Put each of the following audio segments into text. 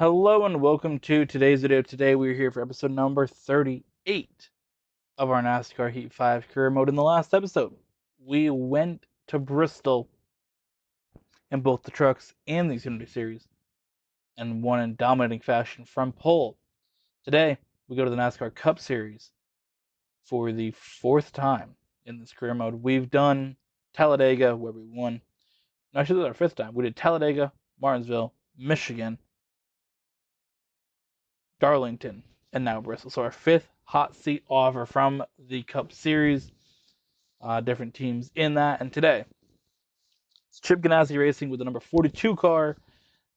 Hello and welcome to today's video. Today we're here for episode number 38 of our NASCAR Heat 5 career mode. In the last episode, we went to Bristol in both the trucks and the Xfinity Series and won in dominating fashion from pole. Today, we go to the NASCAR Cup Series for the fourth time in this career mode. We've done Talladega, where we won. No, actually, this is our fifth time. We did Talladega, Martinsville, Michigan, Darlington, and now Bristol. So our fifth hot seat offer from the Cup Series. Different teams in that. And today, it's Chip Ganassi Racing with the number 42 car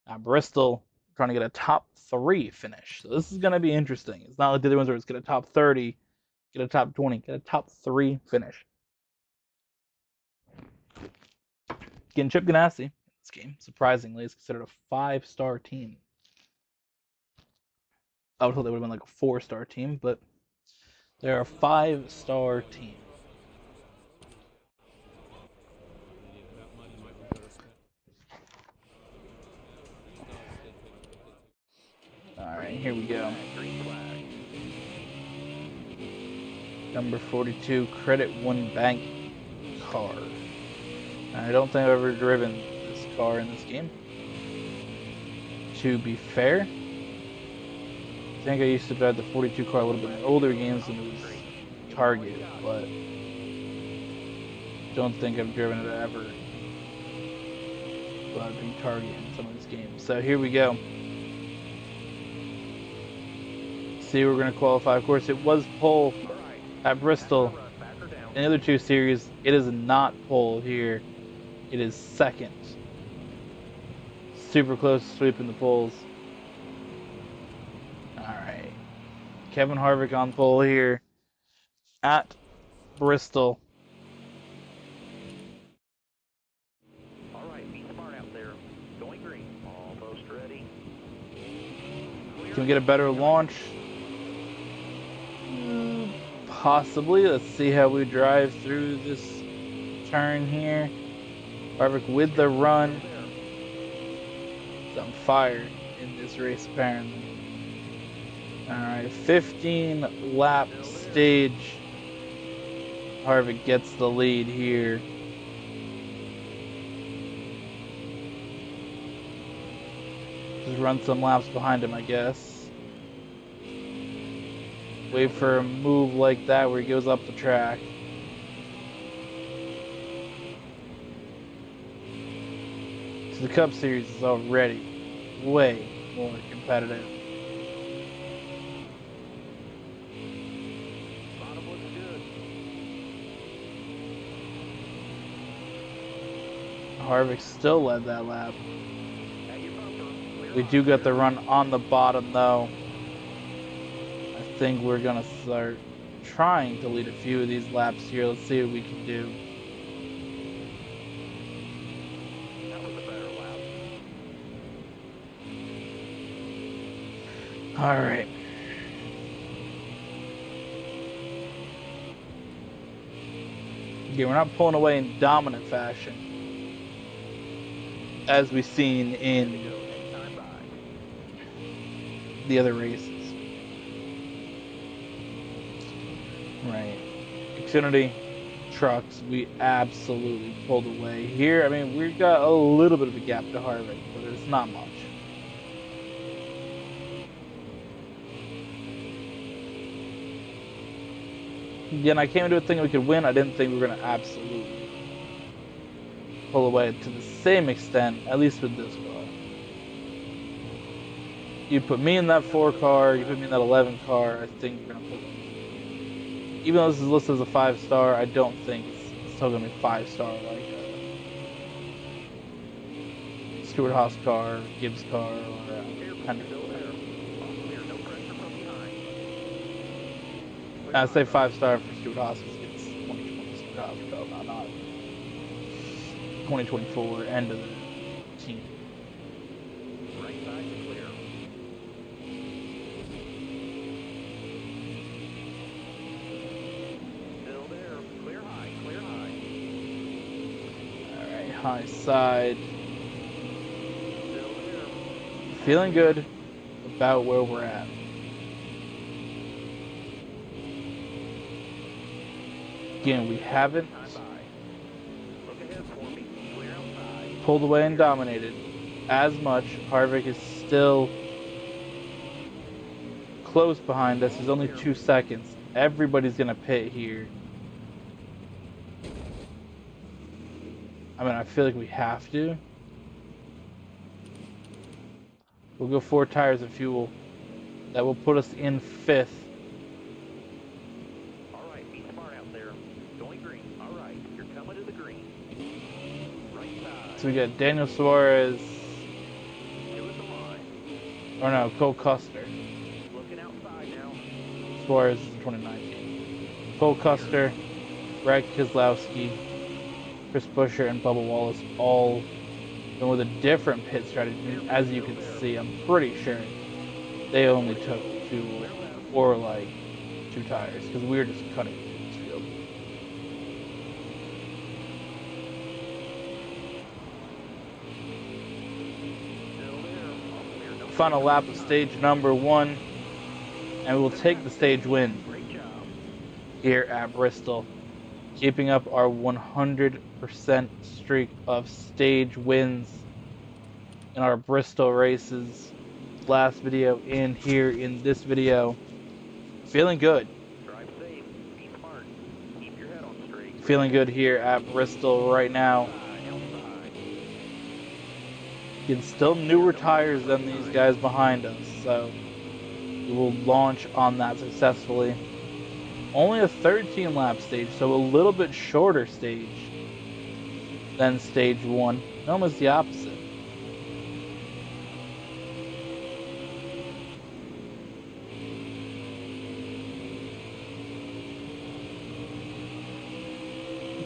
at Bristol, trying to get a top 3 finish. So this is going to be interesting. It's not like the other ones where it's get a top 30, get a top 20, get a top 3 finish. Getting Chip Ganassi in this game, surprisingly, is considered a 5-star team. I would hope they would have been like a 4-star team, but they're a 5-star team. Alright, here we go. Number 42, Credit One Bank car. I don't think I've ever driven this car in this game. To be fair, I think I used to drive the 42 car a little bit in older games when it was Target, but don't think I've driven it ever while being Target in some of these games. So here we go. See, we're going to qualify. Of course, it was pole at Bristol. In the other two series, it is not pole here. It is second. Super close to sweeping the poles. Alright. Kevin Harvick on pole here at Bristol. Alright, be smart out there. Going green. Almost ready. Can we get a better launch? Possibly. Let's see how we drive through this turn here. Harvick with the run. He's on fire in this race apparently. Alright, 15 lap stage. Harvick gets the lead here. Just run some laps behind him, I guess. Wait for a move like that where he goes up the track. So the Cup Series is already way more competitive. Bottom looks good. Harvick still led that lap. At your bumper. Clear We off. do get the run on the bottom though. I think we're gonna start trying to lead a few of these laps here. Let's see what we can do. That was a better lap. Alright. Okay, we're not pulling away in dominant fashion, as we've seen in Anytime by. the other races. Right. Xfinity trucks, we absolutely pulled away. Here, I mean, we've got a little bit of a gap to Harvick, but it's not much. Again, I came into it thinking we could win. I didn't think we were going to absolutely pull away to the same extent, at least with this car. You put me in that 4 car, you put me in that 11 car, I think we're going to pull away. Even though this is listed as a 5-star, I don't think it's still going to be 5-star like Stuart Haas car, Gibbs car, or Hendrick car. Clear, no pressure from behind. I'd say 5-star for Stuart Haas because it's 2020 Stuart Haas car, not 2024 end of the team. Right side to clear. Still there. Clear high, clear high. Alright, high side. Still there. Feeling good. about where we're at. Again, we haven't pulled away and dominated as much. Harvick is still close behind us. There's only 2 seconds. Everybody's going to pit here. I mean, I feel like we have to. We'll go 4 tires of fuel. That will put us in 5th. All right, be smart out there. Going green. All right, you're coming to the green. Right side. So we got Daniel Suarez. Two at the line. Or no, Cole Custer. Looking outside now. Suarez is in 2019. Cole Custer, Brad Keselowski, Chris Buescher, and Bubba Wallace all went with a different pit strategy. As you can see, I'm pretty sure they only took fuel or like 2 tires because we were just cutting through this field. Final lap of stage number 1, and we will take the stage win here at Bristol, keeping up our 100% streak of stage wins in our Bristol races. Last video and here in this video. Feeling good. Drive safe. Be smart. Keep your head on straight. Feeling good here at Bristol right now. It's still newer tires than these guys behind us, so we will launch on that successfully. Only a 13 lap stage, so a little bit shorter stage than stage 1. Almost the opposite.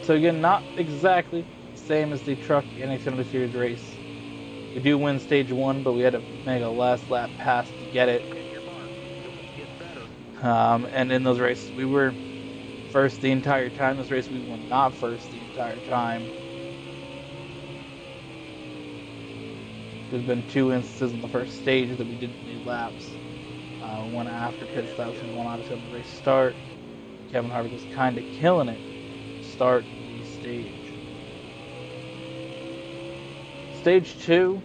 So again, not exactly the same as the truck and Xfinity Series race. We do win stage 1, but we had to make a last lap pass to get it. And in those races, we were first the entire time. This race, we were not first the entire time. There's been 2 instances in the first stage that we didn't need laps. One after pit stops and one obviously on the race start. Kevin Harvick was kind of killing it to start the stage. Stage 2,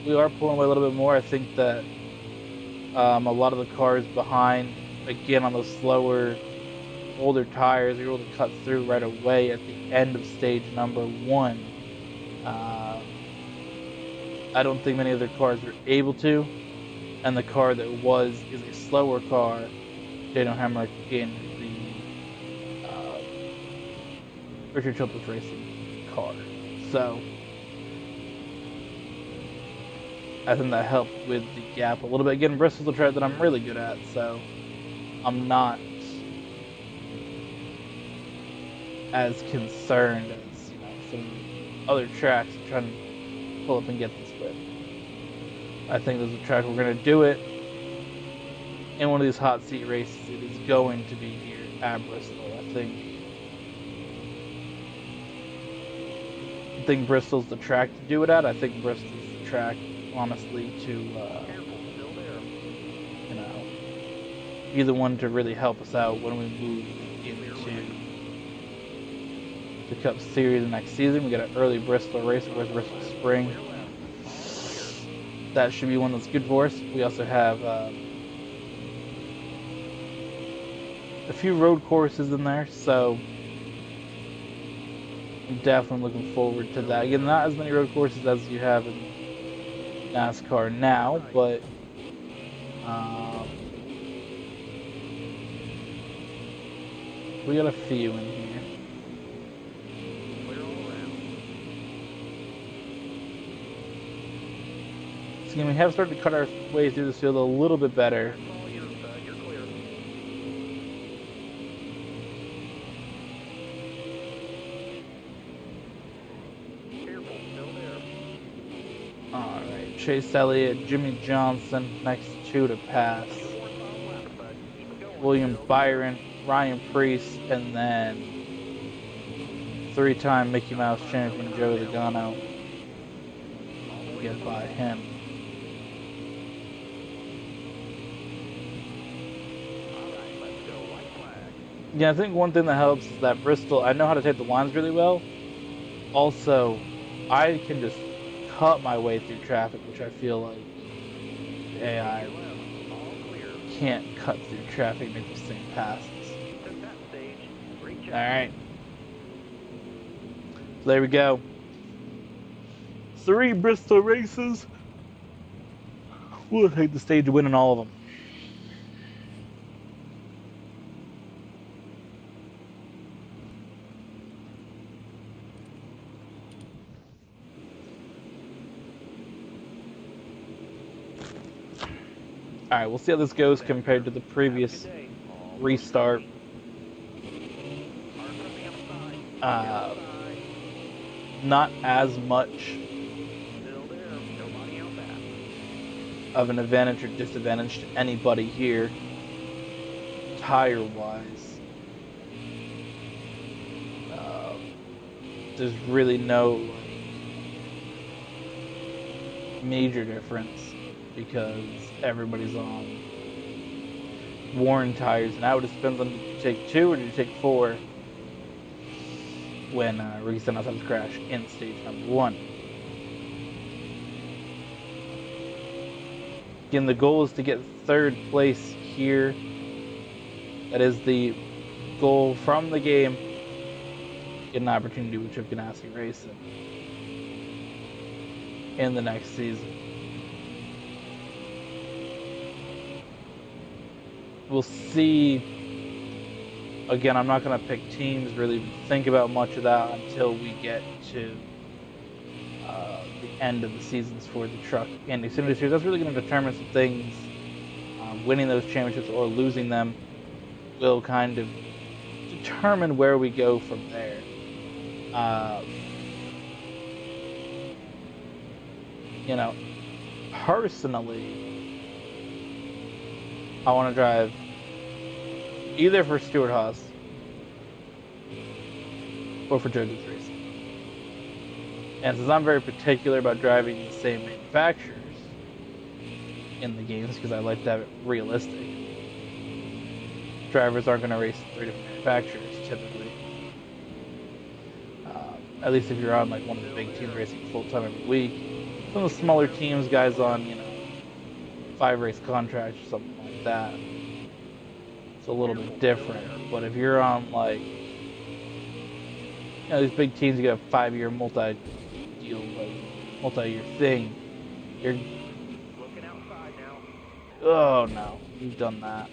we are pulling away a little bit more. I think that a lot of the cars behind, again on those slower, older tires, we were able to cut through right away at the end of stage number 1. I don't think many other cars were able to, and the car that was is a slower car, Daniel Hemrick in the Richard Childress Racing car. So I think that helped with the gap a little bit. Again, Bristol's a track that I'm really good at, so I'm not as concerned as some other tracks trying to pull up and get this with. I think there's a track we're going to do it in one of these hot seat races. It is going to be here at Bristol. I think Bristol's the track to do it at. I think Bristol's the track, honestly, to be the one to really help us out when we move into the Cup Series next season. We got an early Bristol race, whereas Bristol Spring. That should be one that's good for us. We also have a few road courses in there, so I'm definitely looking forward to that. Again, not as many road courses as you have in NASCAR now, but we got a few in here. So again, we have started to cut our way through this field a little bit better. Alright, Chase Elliott, Jimmy Johnson, next 2 to pass. William Byron, Ryan Preece, and then 3-time Mickey Mouse champion Joey Logano. Get by him. Yeah, I think one thing that helps is that Bristol, I know how to take the lines really well. Also, I can just cut my way through traffic, which I feel like the Take AI your left. All clear. can't cut through traffic and make those same passes. Took that stage. Great job. All right. So there we go. 3 Bristol races. We'll take the stage win in all of them. All right, we'll see how this goes compared to the previous restart. Not as much of an advantage or disadvantage to anybody here, tire-wise. There's really no major difference because everybody's on worn tires. Now it just depends on, did you take 2 or did you take 4 when Ricky Stenhouse's crash in stage number 1. Again, the goal is to get 3rd place here. That is the goal from the game. Get an opportunity with Chip Ganassi Racing in the next season. We'll see. Again, I'm not going to pick teams, really think about much of that until we get to the end of the seasons for the truck and the Xfinity Series. That's really going to determine some things. Winning those championships or losing them will kind of determine where we go from there. You know, personally, I want to drive either for Stewart Haas or for Joe Gibbs Racing. And since I'm very particular about driving the same manufacturers in the games, because I like to have it realistic, drivers aren't going to race 3 different manufacturers typically. At least if you're on like one of the big teams racing full-time every week. Some of the smaller teams, guys on 5-race contracts or something like that, it's a little bit different. But if you're on like these big teams, you get a 5-year multi-deal, multi-year thing. You're looking outside now. Oh no, you've done that.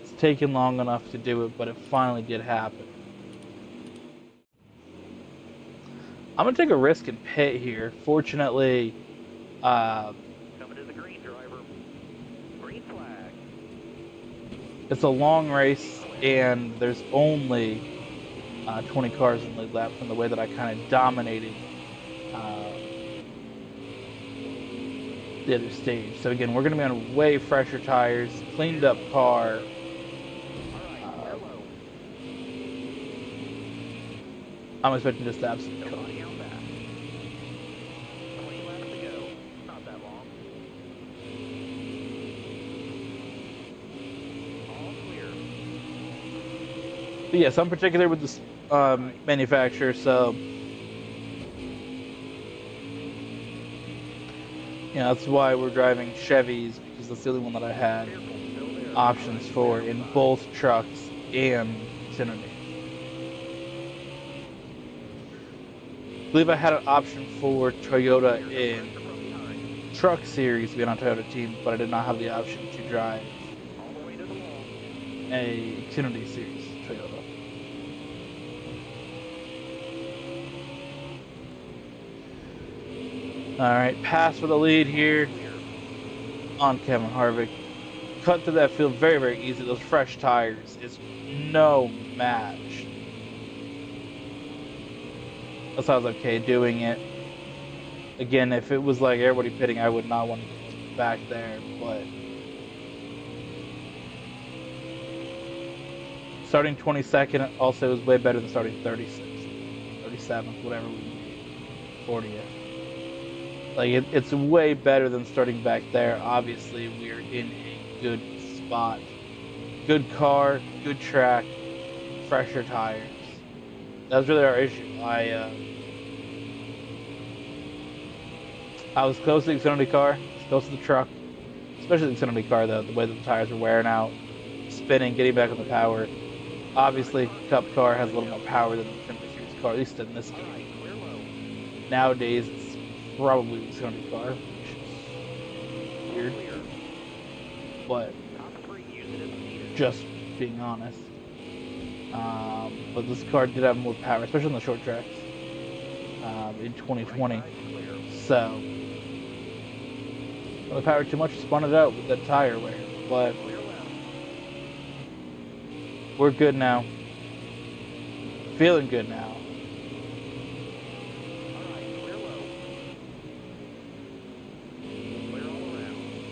It's taken long enough to do it, but it finally did happen. I'm gonna take a risk and pit here. Fortunately, coming to the green, driver. Green flag. It's a long race, and there's only 20 cars in the lead lap from the way that I kind of dominated the other stage. So again, we're gonna be on way fresher tires, cleaned up car. I'm expecting just absolute car. But yes, I'm particular with this manufacturer, so that's why we're driving Chevys, because that's the only one that I had options for in both trucks and Xfinity. I believe I had an option for Toyota in Truck Series to be on a Toyota team, but I did not have the option to drive a Xfinity Series Toyota. Alright, pass for the lead here on Kevin Harvick. Cut through that field very, very easy. Those fresh tires is no match. That's how I was okay doing it. Again, if it was like everybody pitting, I would not want to get back there, but starting 22nd also is way better than starting 36th, 37th, whatever we need, 40th. Like it's way better than starting back there. Obviously, we're in a good spot. Good car, good track, fresher tires. That was really our issue. I was close to the Xfinity car, I was close to the truck, especially the Xfinity car though, the way that the tires were wearing out, spinning, getting back on the power. Obviously, Cup car has a little more power than the Xfinity Series car, at least in this game. Nowadays, it's probably the Xfinity car, which is weird, but just being honest. But this car did have more power, especially on the short tracks in 2020. So, when the power too much, spun it out with that tire wear. But we're good now. Feeling good now.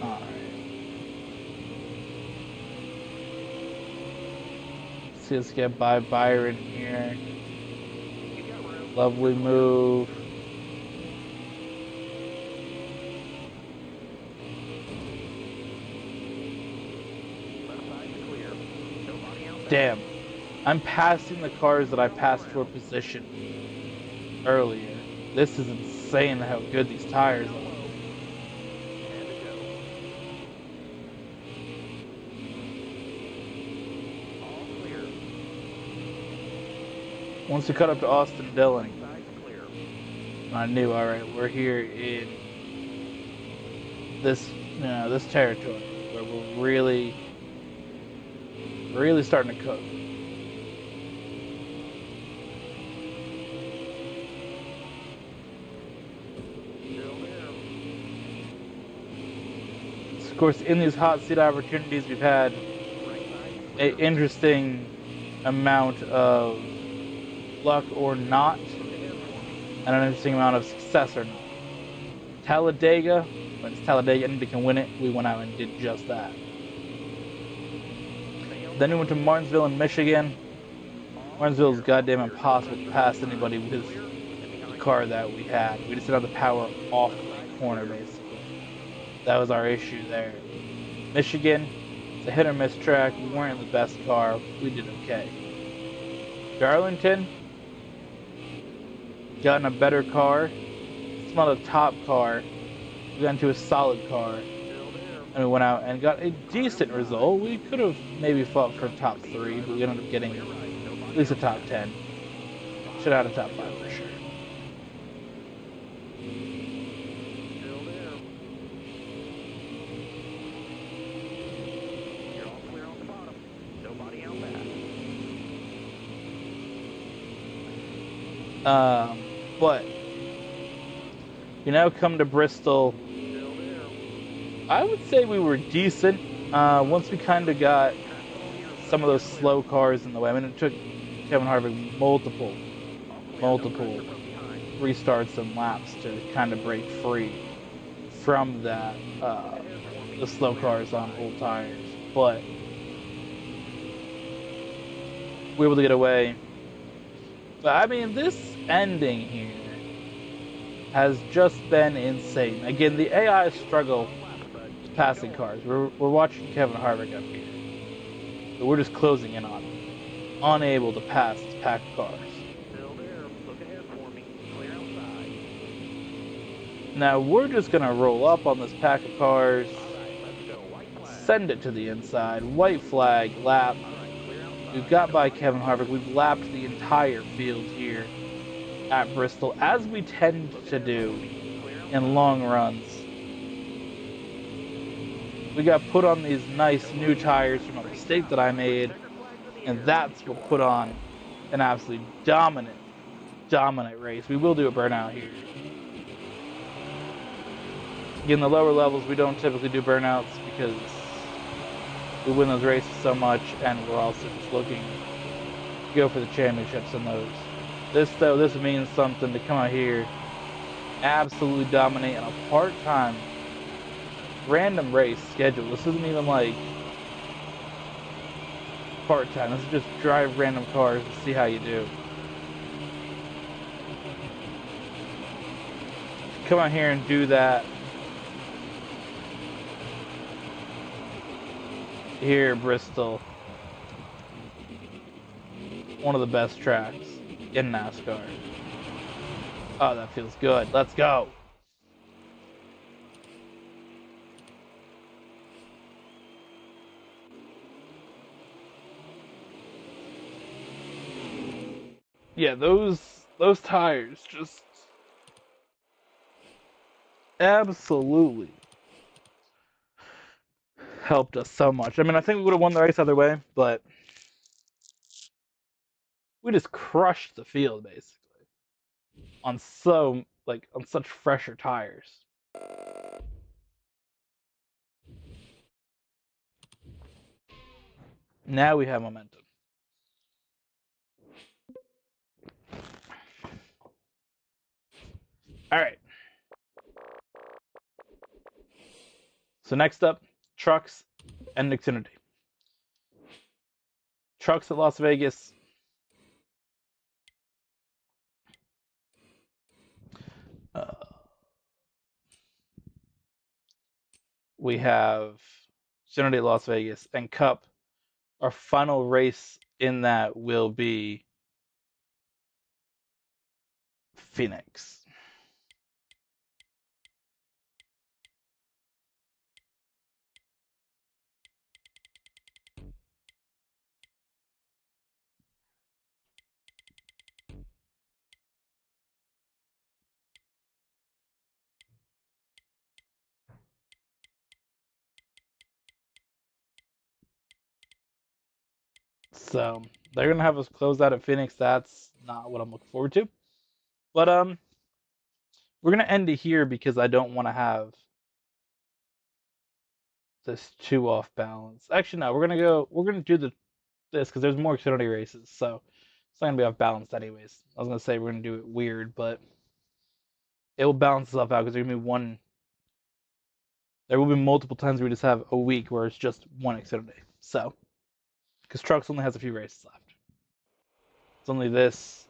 Alright. See us get by Byron here. Lovely move. Damn. I'm passing the cars that I passed for position earlier. This is insane how good these tires are. Once we cut up to Austin Dillon, I knew, all right, we're here in this, this territory where we're really starting to cook. Of course, in these hot seat opportunities, we've had an interesting amount of luck or not, and an interesting amount of success or not. Talladega, when it's Talladega, anybody can win it. We went out and did just that. Then we went to Martinsville in Michigan. Martinsville is goddamn impossible to pass anybody with the car that we had. We just didn't have the power off the corner, basically. That was our issue there. Michigan, it's a hit or miss track. We weren't the best car. We did okay. Darlington, got in a better car. It's not a top car. We got into a solid car. And we went out and got a decent result. We could have maybe fought for top 3, but we ended up getting at least a top 10. Should have had a top 5 for sure. But you now come to Bristol. I would say we were decent once we kind of got some of those slow cars in the way. I mean, it took Kevin Harvick multiple restarts and laps to kind of break free from that the slow cars on old tires, but we were able to get away. But I mean, this ending here has just been insane. Again, the AI struggle with passing cars. We're watching Kevin Harvick up here, but we're just closing in on him, unable to pass this pack of cars. Now we're just gonna roll up on this pack of cars, send it to the inside, white flag, lap. We've got by Kevin Harvick. We've lapped the entire field here at Bristol, as we tend to do in long runs. We got put on these nice new tires from a mistake that I made, and that's what put on an absolutely dominant race. We will do a burnout here. In the lower levels, we don't typically do burnouts because we win those races so much, and we're also just looking to go for the championships in those. This means something to come out here, absolutely dominate in a part-time, random race schedule. This isn't even like part-time. This is just drive random cars to see how you do. come out here and do that here, Bristol. One of the best tracks in NASCAR. Oh, that feels good. Let's go. Yeah, those tires just absolutely helped us so much. I mean, I think we would have won the race either way, but we just crushed the field basically on on such fresher tires. Now we have momentum. All right. So next up, trucks and Xfinity. Trucks at Las Vegas. We have Xfinity at Las Vegas and Cup. Our final race in that will be Phoenix. So they're gonna have us close out at Phoenix. That's not what I'm looking forward to. But we're gonna end it here because I don't want to have this too off balance. Actually, no, we're gonna do this because there's more Xfinity races, so it's not gonna be off balance anyways. I was gonna say we're gonna do it weird, but it will balance itself out because there will be multiple times where we just have a week where it's just one Xfinity. So because trucks only has a few races left. It's only this.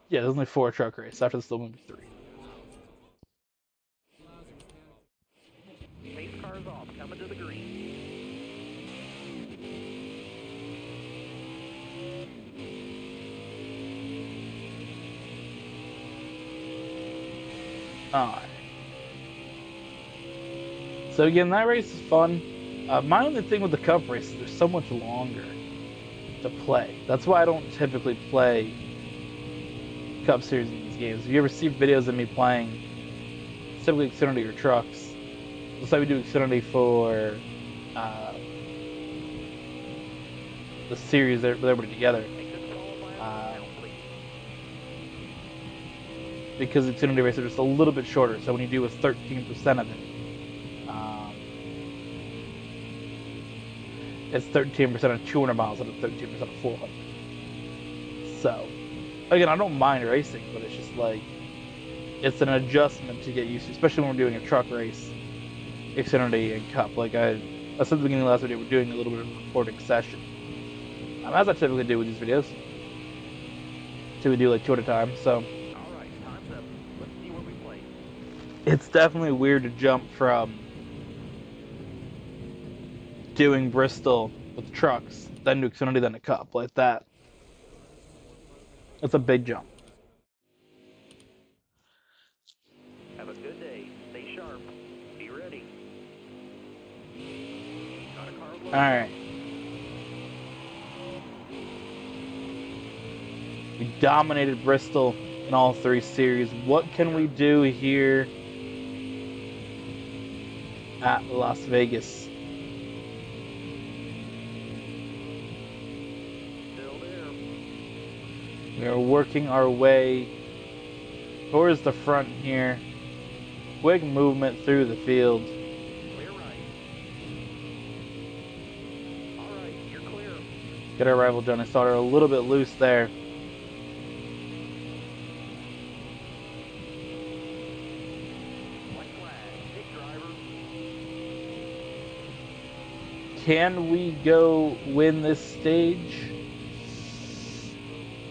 Yeah, there's only 4 truck races. After this, there'll be 3. Pace car's off, coming to the green. Alright. So again, that race is fun. My only thing with the Cup race is they're so much longer to play. That's why I don't typically play Cup Series in these games. If you ever see videos of me playing, typically Xfinity or trucks, looks like we do Xfinity for the series that everybody together. Because Xfinity races are just a little bit shorter, so when you do a 13% of it, it's 13% of 200 miles and 13% of 400. So, again, I don't mind racing, but it's just like, it's an adjustment to get used to, especially when we're doing a truck race, Xfinity and Cup. Like I said at the beginning of the last video, we're doing a little bit of a recording session. As I typically do with these videos. So we do like 2 at a time, so. Alright, time's up. Let's see where we place. It's definitely weird to jump from doing Bristol with trucks, then to Xfinity, then to Cup, like that. It's a big jump. Have a good day. Stay sharp. Be ready. Got a car loaded. Alright. We dominated Bristol in all 3 series. What can we do here at Las Vegas? Still there. We are working our way towards the front here. Quick movement through the field. Clear right. Alright, you're clear. Get our rival Johnny Sauter a little bit loose there. White flag. Pit driver. Can we go win this stage?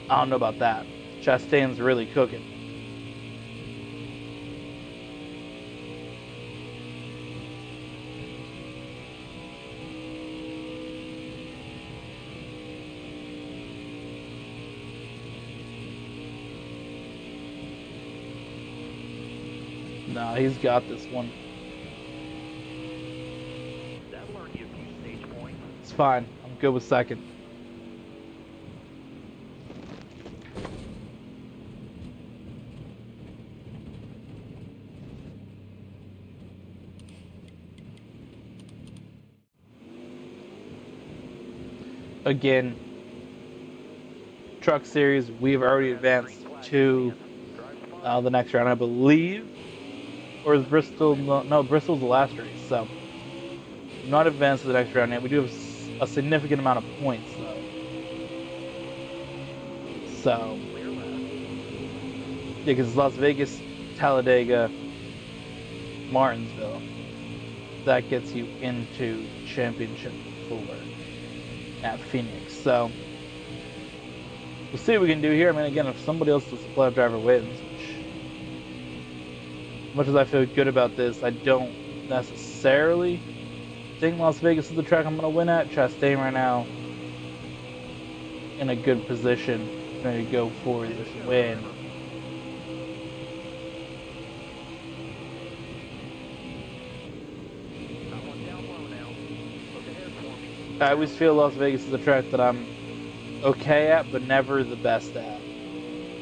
I don't know about that. Chastain's really cooking. Nah, he's got this one. That'll earn you a few stage points. It's fine. I'm good with second. Again, Truck Series, we've already advanced to the next round, I believe. Or is Bristol? No, Bristol's the last race, so not advanced to the next round yet. We do have a significant amount of points, though. So, yeah, because Las Vegas, Talladega, Martinsville, that gets you into championship 4 at Phoenix. So, we'll see what we can do here. I mean, again, if somebody else the supply driver wins, which, as much as I feel good about this, I don't necessarily think Las Vegas is the track I'm going to win at. Chastain right now in a good position, ready to go for this win. I always feel Las Vegas is a track that I'm okay at, but never the best at.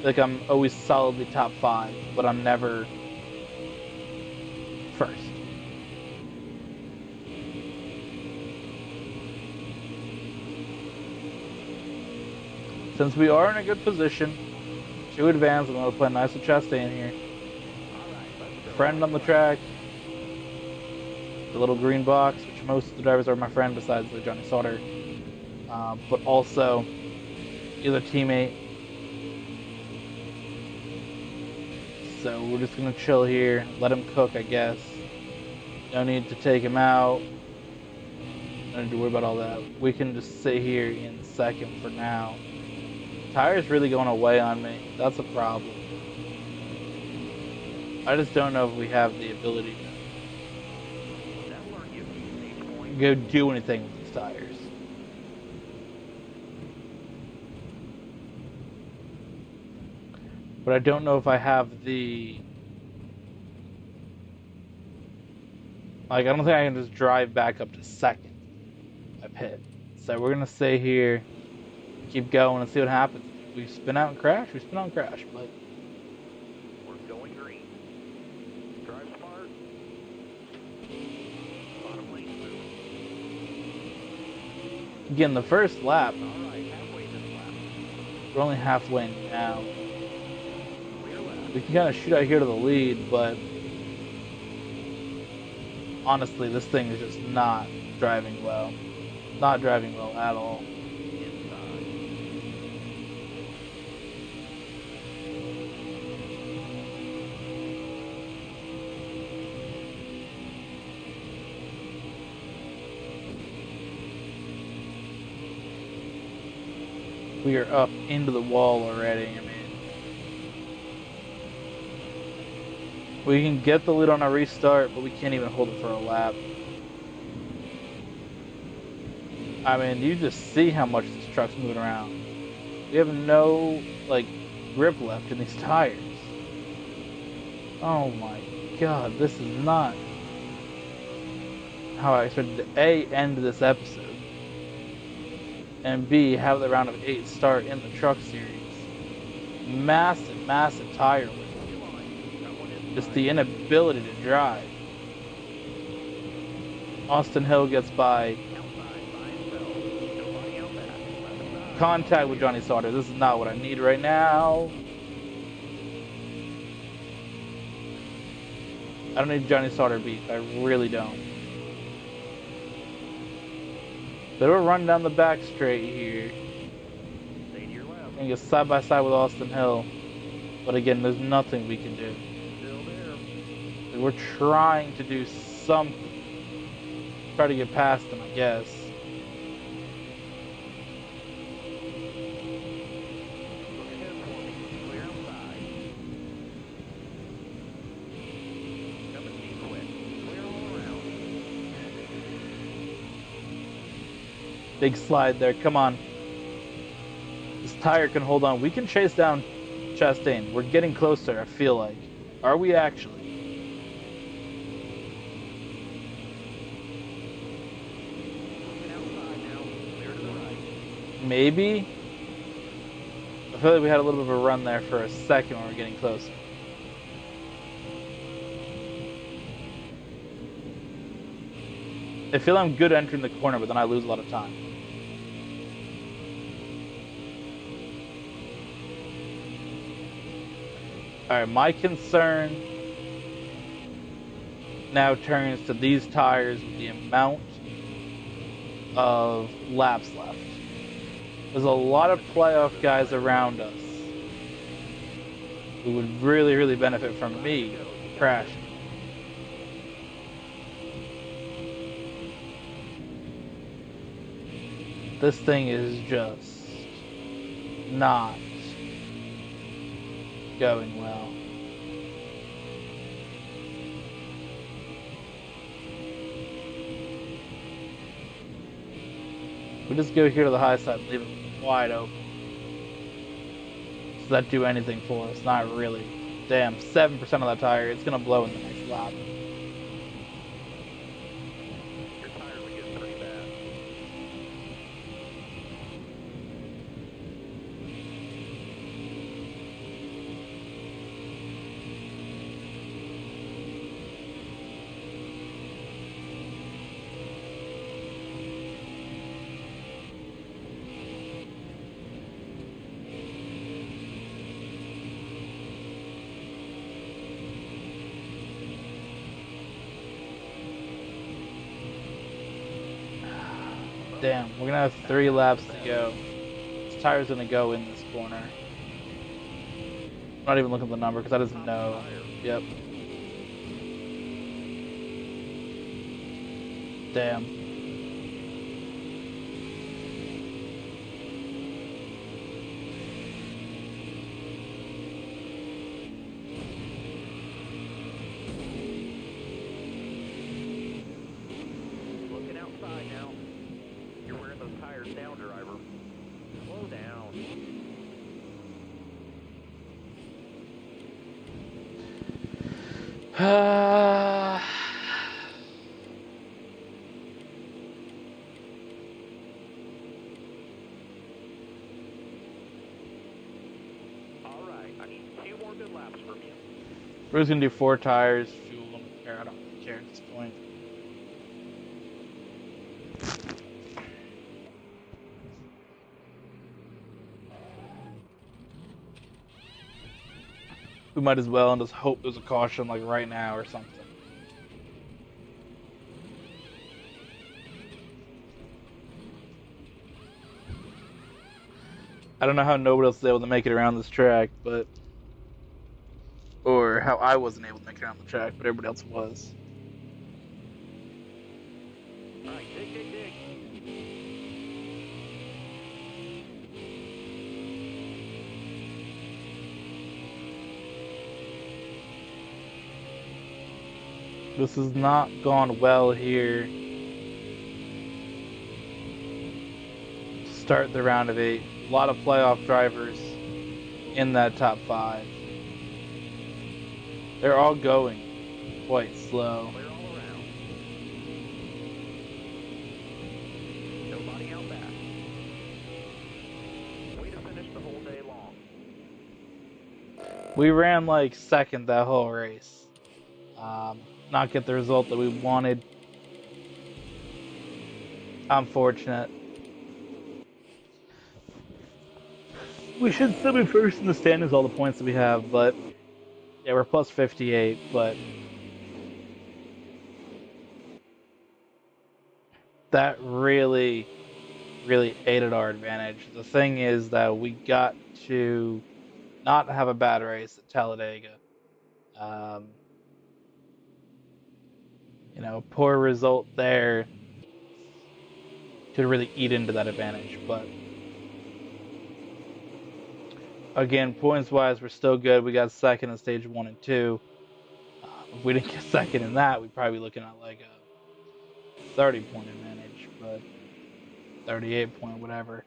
Like, I'm always solidly top 5, but I'm never first. Since we are in a good position to advance, I'm going to play nice with Chastain here. Friend on the track. The little green box, which most of the drivers are my friend besides Johnny Sauter. But also, he's a teammate. So we're just going to chill here, let him cook, I guess. No need to take him out. No need to worry about all that. We can just sit here in second for now. Tire's really going away on me. That's a problem. I just don't know if we have the ability to go do anything with these tires. But I don't know if I have the... Like, I don't think I can just drive back up to second. I pit. So we're going to stay here, keep going, and see what happens. If we spin out and crash, we spin out and crash. But we're going green. Drive smart. Bottom lane smooth. Again, the first lap, All right, halfway this lap. we're only halfway now. We can kind of shoot out here to the lead, but honestly, this thing is just not driving well. Not driving well at all. We are up into the wall already. I mean, we can get the lead on a restart, but we can't even hold it for a lap. I mean, you just see how much this truck's moving around. We have no, like, grip left in these tires. Oh my god, this is not how I expected to A, end this episode, and B, have the round of 8 start in the Truck Series. Massive, massive tire lift. Just the inability to drive. Austin Hill gets by. Contact with Johnny Sauter. This is not what I need right now. I don't need Johnny Sauter beat. I really don't. Bit of a run down the back straight here. And get side by side with Austin Hill. But again, there's nothing we can do. We're trying to do something. Try to get past him, I guess. Big slide there, come on. This tire can hold on. We can chase down Chastain. We're getting closer, I feel like. Are we actually? maybe. I feel like we had a little bit of a run there for a second when we were getting closer. I feel I'm good entering the corner, but then I lose a lot of time. All right, my concern now turns to these tires with the amount of laps left. There's a lot of playoff guys around us who would really, really benefit from me crashing. This thing is just not going well. We just go here to the high side and leave it wide open. Does that do anything for us? Not really. Damn, 7% of that tire. It's going to blow in the next lap. Your tires are getting pretty bad. Damn, we're going to have 3 laps to go. This tire's going to go in this corner. I'm not even looking at the number because I just know. Yep. Damn. Looking outside now. You're wearing those tires down, driver. Slow down. All right, I need 2 more good laps from you. We're just going to do 4 tires, fuel them. I don't really care at this point. We might as well and just hope there's a caution like right now or something. I don't know how nobody else is able to make it around this track, but or how I wasn't able to make it around the track, but everybody else was. All right, dig, dig, dig. This has not gone well here to start the round of 8. A lot of playoff drivers in that top 5. They're all going quite slow. Clear all around. Nobody out back. Way to finish the whole day long. We ran like second that whole race. Not get the result that we wanted. Unfortunate. We should still be first in the standings, all the points that we have, but yeah, we're plus 58, but that really, really aided our advantage. The thing is that we got to not have a bad race at Talladega. Poor result there could really eat into that advantage, but again, points wise, we're still good. We got second in stage 1 and 2. If we didn't get second in that, we'd probably be looking at like a 30-point advantage, but 38-point, whatever.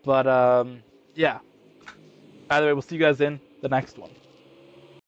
But yeah. Either way, we'll see you guys in the next one.